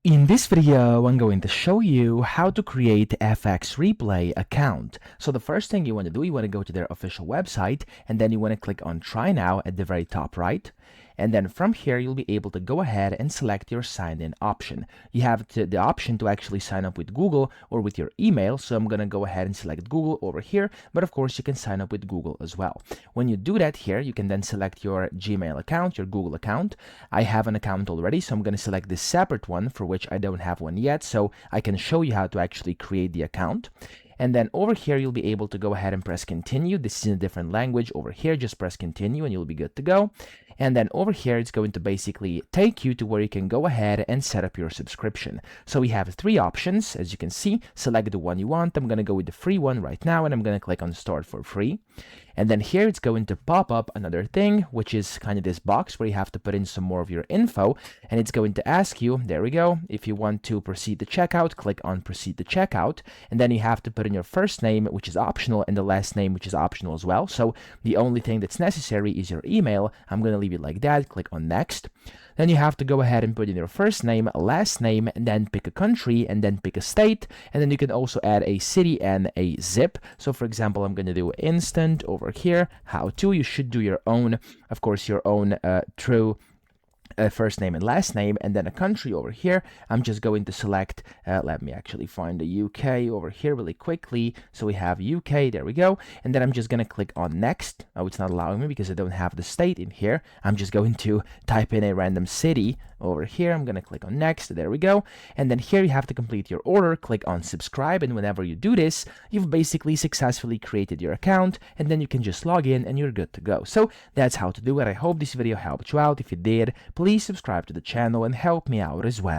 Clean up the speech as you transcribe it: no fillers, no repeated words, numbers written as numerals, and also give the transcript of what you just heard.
In this video, I'm going to show you how to create FX Replay account. So the first thing you want to do, you want to go to their official website, and then you want to click on Try Now at the very top right. And then from here, you'll be able to go ahead and select your sign in option. You have the option to actually sign up with Google or with your email. So I'm going to go ahead and select Google over here, but of course you can sign up with Google as well. When you do that here, you can then select your Gmail account, your Google account. I have an account already, so I'm going to select this separate one for which I don't have one yet, so I can show you how to actually create the account. And then over here, you'll be able to go ahead and press continue. This is in a different language. Over here, just press continue and you'll be good to go. And then over here, it's going to basically take you to where you can go ahead and set up your subscription. So we have three options. As you can see, select the one you want. I'm going to go with the free one right now, and I'm going to click on start for free. And then here it's going to pop up another thing, which is kind of this box where you have to put in some more of your info. And it's going to ask you, there we go, if you want to proceed to checkout, click on proceed to checkout. And then you have to put in your first name, which is optional, and the last name, which is optional as well. So the only thing that's necessary is your email. I'm going to leave it like that. Click on next. Then you have to go ahead and put in your first name, last name, and then pick a country, and then pick a state. And then you can also add a city and a zip. So for example, I'm going to do instant over here. How to, you should do your own, of course, your own true first name and last name, and then a country over here. I'm just going to select, let me actually find the UK over here really quickly. So we have UK, there we go. And then I'm just going to click on next. Oh, it's not allowing me because I don't have the state in here. I'm just going to type in a random city over here. I'm going to click on next, there we go. And then here you have to complete your order, click on subscribe. And whenever you do this, you've basically successfully created your account, and then you can just log in and you're good to go. So that's how to do it. I hope this video helped you out. If it did, please subscribe to the channel and help me out as well.